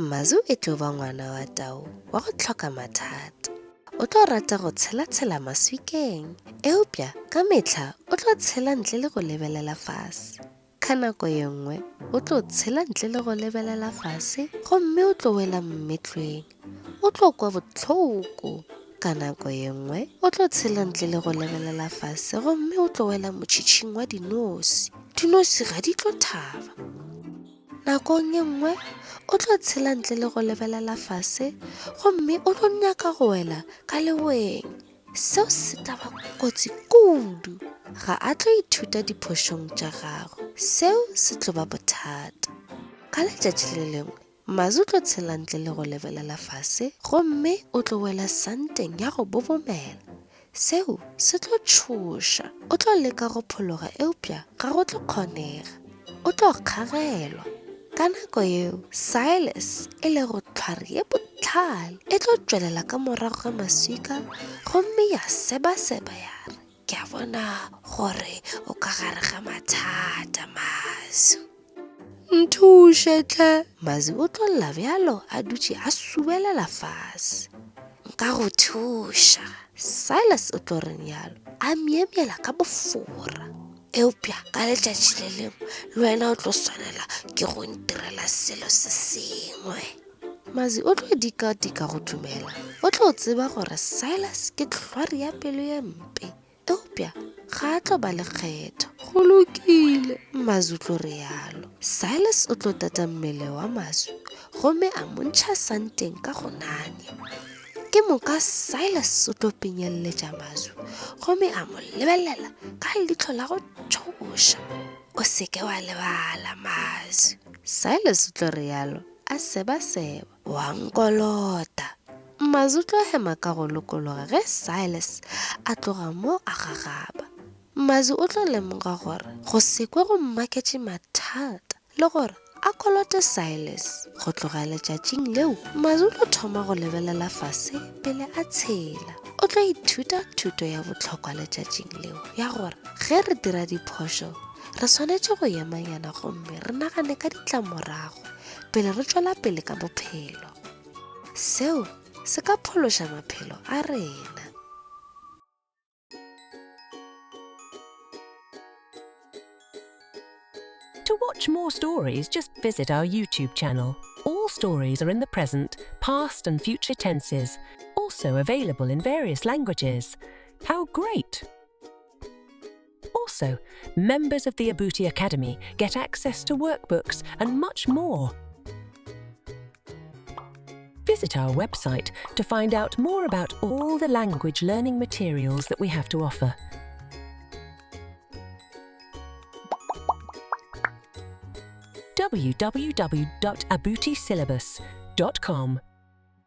Mazu e tlo ba ngwana wa tau wa go tlhoka mathata. O tlo rata go tshela-tshela maswikeng. Eupša ka metlha o tlo tshela ntle le go lebelela fase. Ka nako ye nngwe o tlo tshela ntle le go lebelela fase gomme o tlo wela mmetleng. O tlo kwa botlhoko. Ka nako ye nngwe o tlo tshela ntle le go lebelela fase gomme o tlo wela motšhitšhing wa dinosi. Dinosi ga di tlo thaba. Nakong ye nngwe o tlo tshela ntle le go lebelela fase gomme o tlo nyaka go wela ka leweng. Seo se taba kotsi kudu. Ga a tlo ithuta diphošong tša gagwe. Seo se tlo ba bothata. Ka letšatši le lengwe Mazu tlo tshela ntle le go lebelela fase gomme o tlo wela santeng ya go bobomela. Seo se tlo tšhoša. O tlo leka go phologa eupša ga go tlo kgonega. O tlo kgagelwa. Ka nako yeo Silas e le go hlware ye bohlale e tlo tšwelela ka morago ga maswika gomme ya seba-seba ya re, ke a bona gore o ka gare ga mathata Mazu. Nthuše hle. Mazu o tlo lla bjalo a dutše a subelela fase. Nka go thuša. Silas o tlo reng yalo a miemela ka bofora. Eupša ka letšatši le lengwe le wena o tlo swanela ke go ntirela selo se sengwe. Mazu o tlo dika-dika go dumela. O tlo tseba gore Silas ke hlwari ya pelo ye mpe. Eupša ga a tlo ba le kgetho. Go lokile. Mazu o tlo re yalo. Silas o tlo tata mmele wa Mazu gomme a montšha santeng ka go nanya. Ke moka Silas o tlo penyelletša Mazu gomme a mo lebelela ka leitlho la go tšhoša. O seke wa lebala Mazu. Silas o tlo re yalo a seba-seba. Wa nkolota. Mazu o tlo hema ka go lokologa ge Silas a tloga mo a gagaba. Mazu o tlo lemoga gore go sekwe go mmaketše mathata le gore a kolote Silas. Go tloga letšatšing leo Mazu o tlo thoma go lebelela fase pele a tshela. O tlo ithuta thuto ya bohlokwa letšatšing leo ya gore ge re dira diphošo re swanetše go emanyana gomme re nagane ka ditlamorago pele re tšwela pele ka bophelo. Seo se ka phološa maphelo a rena. To watch more stories, just visit our YouTube channel. All stories are in the present, past and future tenses, also available in various languages. How great! Also, members of the Abuti Academy get access to workbooks and much more. Visit our website to find out more about all the language learning materials that we have to offer. www.abutisyllabus.com